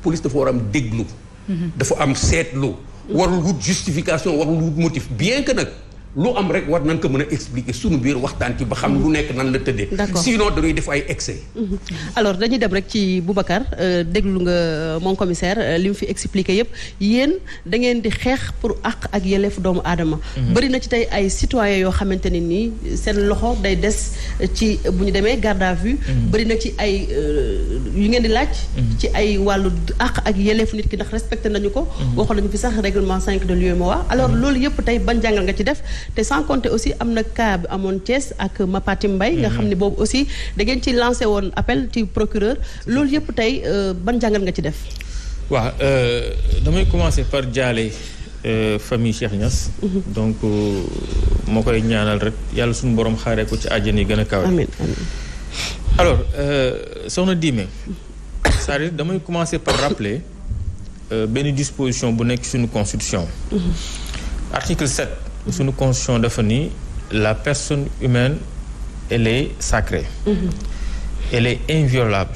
police dafa war am déglu. dafa am seetlu. warul wut justification warul wut motif bien que nag lu am rek war nañ ko mën a expliquer sunu biir waxtaan ci ba xam lu nekk nan la tëddee. sinon dañuy def ay excès. alors dañuy dem rek ci Boubacar déglu nga mon commissaire li mu fi expliqué yëpp yéen da ngeen di xeex pour àq ak yelleef doomu aadama. bëri na ci tey ay citoyens yoo xamante ne nii seen loxo day des ci bu ñu demee garde à vue. bëri na ci ay yu ngeen di laaj. ci ay wàllu àq ak yelleefu nit ki ndax respecté nañu ko. waxoon nañu fi sax règlement 5 de l'UEMOA alors loolu yëpp tey ban jàngal nga ci def. te sans compter aussi am na cas bi amoon Thiès ak Mapati Mbaye nga xam ne boobu aussi da ngeen ci lancé woon appel ci procureur loolu yëpp tey ban jàngat nga ci def. waaw damay commencer par jaale famille Cheikh Niass. donc moo koy ñaanal rek yàlla suñu borom xaaree ko ci àjjana yi gën a kawe. amiin amiin. alors soxna Dime c'est-à-dire damay commencer par rappeler benn disposition bu nekk suñu constitution. article 7. suñu constitution dafa ni la personne humaine elle est sacrée. Elle est inviolable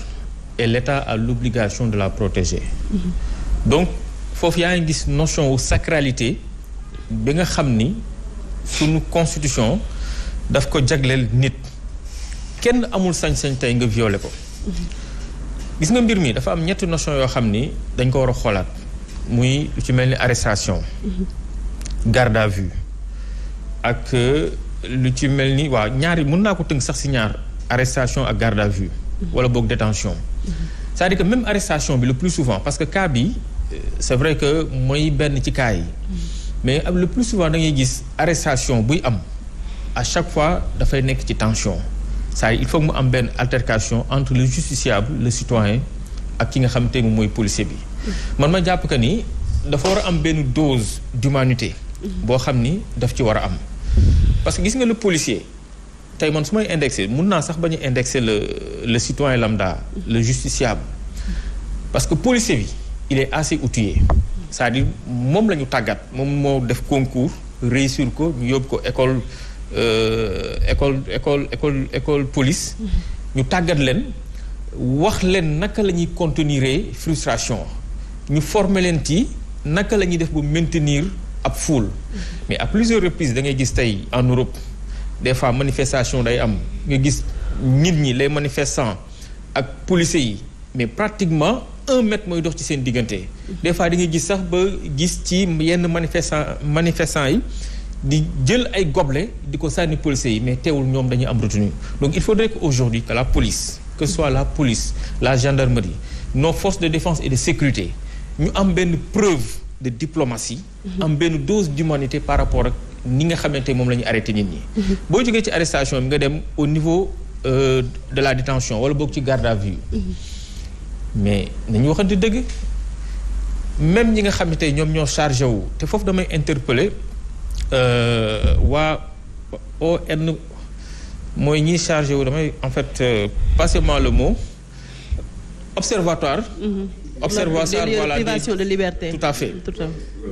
et l'État a l'obligation de la protéger. donc foofu yaa ngi gis notion wu sacralité bi nga xam ni suñu constitution daf ko jagleel nit kenn amul sañ-sañ tey nga violer ko. gis nga mbir mi dafa am ñetti notion yoo xam ni dañ ko war a xoolaat muy lu ci mel ni arrestation. garde à vue. ak lu ci mel ni waaw ñaari mën naa ko tënk sax ci ñaar arrestation ak garde à vue wala boog détention c'est-à-dire que même arrestation bi le plus souvent parce que cas bi c'est vrai que mooy benn ci cas yi mais le plus souvent da ngay gis arrestation buy am à chaque fois dafay nekk ci tension c'est-à-dire il faut mu am benn altercation entre le justiciable le citoyen ak ki nga xam te moom mooy policier bi man ma jàpp que ni dafa war a am benn dose d'humanité boo xam ni daf ci war a am parce que gis nga le policier tey man su may indexé mun naa sax bañ a indexé le citoyen lambda le justiciable parce que policier bi il est assez outillé c'est-à-dire moom la ñu tàggat moom moo def concours réussir ko ñu yóbbu ko école police ñu tàggat leen wax leen naka la ñuy contenir frustration ñu former leen ci naka la ñuy def bu maintenir ab foule mais à plusieurs reprises da ngay gis tey en Europe des fois manifestation day am nga gis nit ñi les manifestants ak policiers yi mais pratiquement 1 mètre mooy dox ci seen diggante des fois da ngay gis sax ba gis ci yenn manifestants yi di jël ay gobelets di ko sànni policiers yi mais teewul ñoom dañuy am retenue donc il faudrait que aujourd'hui que la police que ce soit la police la gendarmerie nos forces de défense et de sécurité ñu am benn preuve de diplomatie am benn dose d'humanité par rapport ak ni nga xamante moom la ñu arrêté nit ñi boo jógee ci arrestation bi nga dem au niveau de la détention wala boog ci garde à vue mais nañu waxante dëgg même ñi nga xamante ñoom ñoo chargé wu te foofu damay interpeller waa ON mooy ñiy chargé wu damay en fait passez-moi le mot observatoire observatoire voilà privation de liberté tout à fait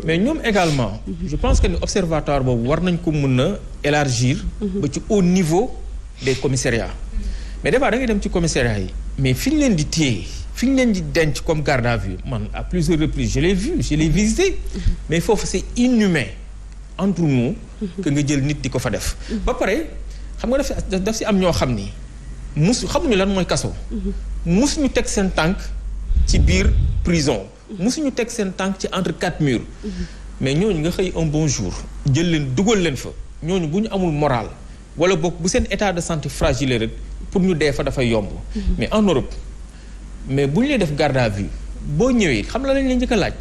mais ñoom également je pense que ni observatoire boobu war nañ ko mën a élargir ba ci au niveau des commissariats mais des fois da ngay dem ci commissariat yi mais fi ñu leen di téye fi ñu leen di denc comme garde à vue man à plusieurs reprises je l'ai vu je l'ai visité mais foofu c'est inhumain entre nous que nga jël nit di ko fa def ba pare xam nga daf si am ñoo xam ni xamuñu lan mooy kaso musuñu teg seen tànk ci biir prison musuñu teg seen tànk ci entre 4 murs mais ñooñu nga xëy un bon jour jël leen dugal leen fa ñooñu bu ñu amul moral wala boog bu seen état de santé fragile rek pour ñu dee fa dafay yomb mais en Europe mais bu ñu lay def garde à vue boo ñëwee xam la lañ leen njëkk a laaj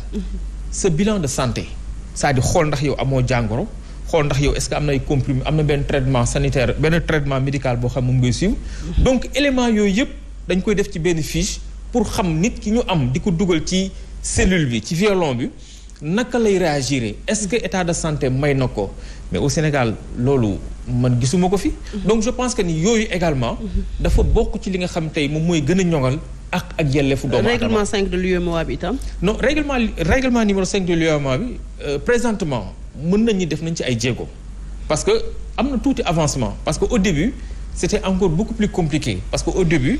sa bilan de santé c'est-à-dire xool ndax yow amoo jàngoro xool ndax yow est-ce que am na ay comprimés am na benn traitement sanitaire benn traitement médical boo xam moom ngay suivre donc élément yooyu yëpp dañ koy def ci benn fiche pour xam nit ki ñu am di ko dugal ci cellule bi ci violon bi naka lay réagir est-ce que état de santé may na ko mais au Sénégal loolu man gisuma ko fi donc je pense que ni yooyu également dafa bokk ci li nga xam tey moom mooy gën a ñoŋal ak yelleefu doomu aadama. règlement 5 de l'UEMOA bi itam. non règlement numéro 5 de l'UEMOA bi présentement mën nañu def nañ ci ay jéego parce que am na tuuti avancement parce que au début c'était encore beaucoup plus compliqué parce que au début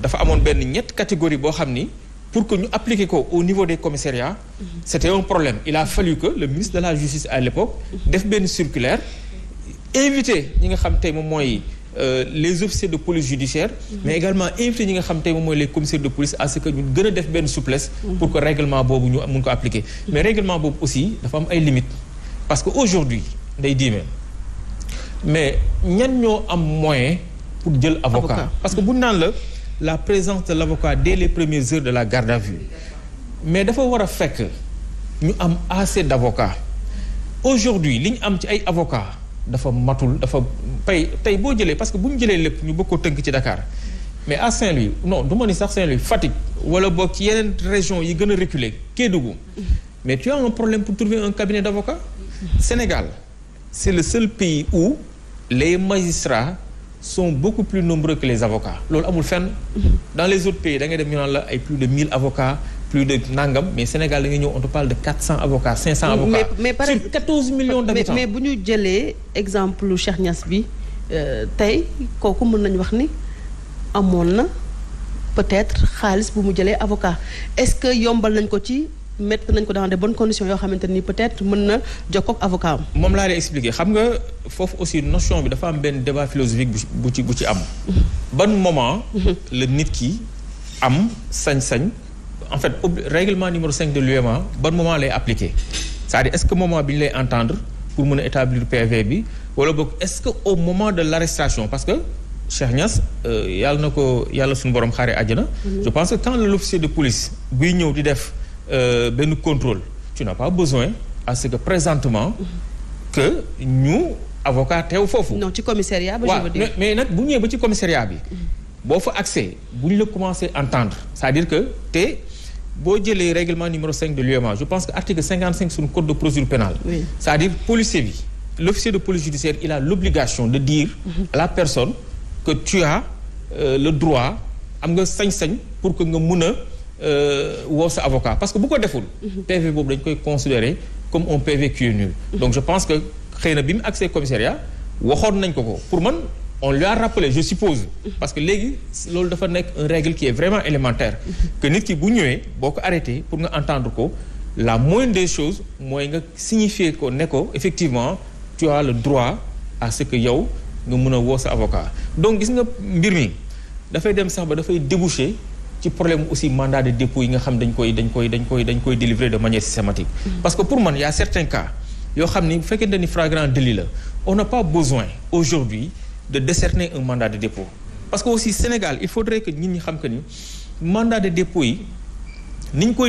dafa amoon benn ñett catégorie boo xam ni pour que ñu appliquer ko au niveau des commissariats c'était un problème. Il a fallu que le ministre de la justice à l'époque def benn circulaire invité ñi nga xam tey moom mooy les officiers de police judiciaire mais également invité ñi nga xam tey moom mooy les commissaires de police à ce que ñu gën a def benn souplesse pour que règlement boobu ñu mun ko appliquer. Mais règlement boobu aussi dafa am ay limites parce que aujourd'hui day diime mais ñan ñoo am moyen pour jël avocat parce que bu naan la présence de l'avocat dès les premières heures de la garde à vue mais dafa war a fekk ñu am assez d'avocats. Aujourd'hui li ñu am ci ay avocats dafa matul dafa tey boo jëlee parce que bu ñu jëlee lépp ñu bëgg ko tënk ci Dakar mais à Saint-Louis non du ma ni sax Saint-Louis Fatick wala boog ci yeneen région yi gën a reculé Kédougou mais tu as un problème pour trouver un cabinet d'avocats. Sénégal c'est le seul pays où les magistrats sont beaucoup plus nombreux que les avocats loolu amul fenn. Dans les autres pays da ngay dem ñu naan la ay plus de 1000 avocats plus de nangam mais Sénégal da ngay ñëw on te parle de 400 avocats 500 avocats. mais sur 14 millions d'habitants. mais bu ñu jëlee exemple Cheikh Niass bi tey kooku mën nañu wax ni amoon na peut-être xaalis bu mu jëlee avocat est-ce que yombal nañ ko ci. mettre nañ ko dans de bonnes conditions yoo xamante ni peut-être mën na jokkoo ak avocat am. moom laa lay expliquer xam nga foofu aussi notion bi dafa am benn débat philosophique bu ci am. ban moment. la nit ki am sañ-sañ. en fait règlement numéro 5 de l'UEMOA ban moment lay appliquer c'est-à-dire est-ce que moment bi ñu lay entendre pour mën a établir PV bi wala boog est-ce que au moment de l'arrestation parce que Cheikh Niass yàlla suñu borom xaaree àjjana. je pense que quand l'officier de police buy ñëw di def. benn contrôle tu n'as pas besoin à ce que présentement que ñu avocat teew foofu. non ci commissariat ba je veux dire. mais nag bu ñëwee ba ci commissariat bi boo fa accès bu ñu la commencer entendre c'est-à-dire que boo jëlee règlement numéro 5 de l'UEMOA je pense que article 55 sur le code de procédure pénale. Oui. C'est-à-dire policier bi l'officier de police judiciaire il a l'obligation de dire à la personne que tu as le droit am nga sañ-sañ pour que nga mun a woo sa avocat parce que bu ko deful PV boobu dañ koy considérer comme un PV qui est nul. Donc je pense que xëy na bi mu accès commissariat waxoon nañ ko pour man on lui a rappelé je suppose parce que léegi loolu dafa nekk une règle qui est vraiment élémentaire que nit ki bu ñëwee boo ko arrêté pour nga entendre ko la moindre des choses mooy nga signifier ko ne ko effectivement tu as le droit à ce que yow nga mën a woo sa avocat. Donc gis nga mbir mi dafay dem sax ba dafay déboucher ci problème aussi mandat de dépôt yi nga xam dañ koy délivrer de manière systématique. Parce que pour man y a certains cas yoo xam ni bu fekkente ni flagrant délit la on n'a pas besoin aujourd'hui de décerner un mandat de dépôt parce que aussi Sénégal il faudrait que nit ñi xam que ni mandat de dépôt yi niñ koy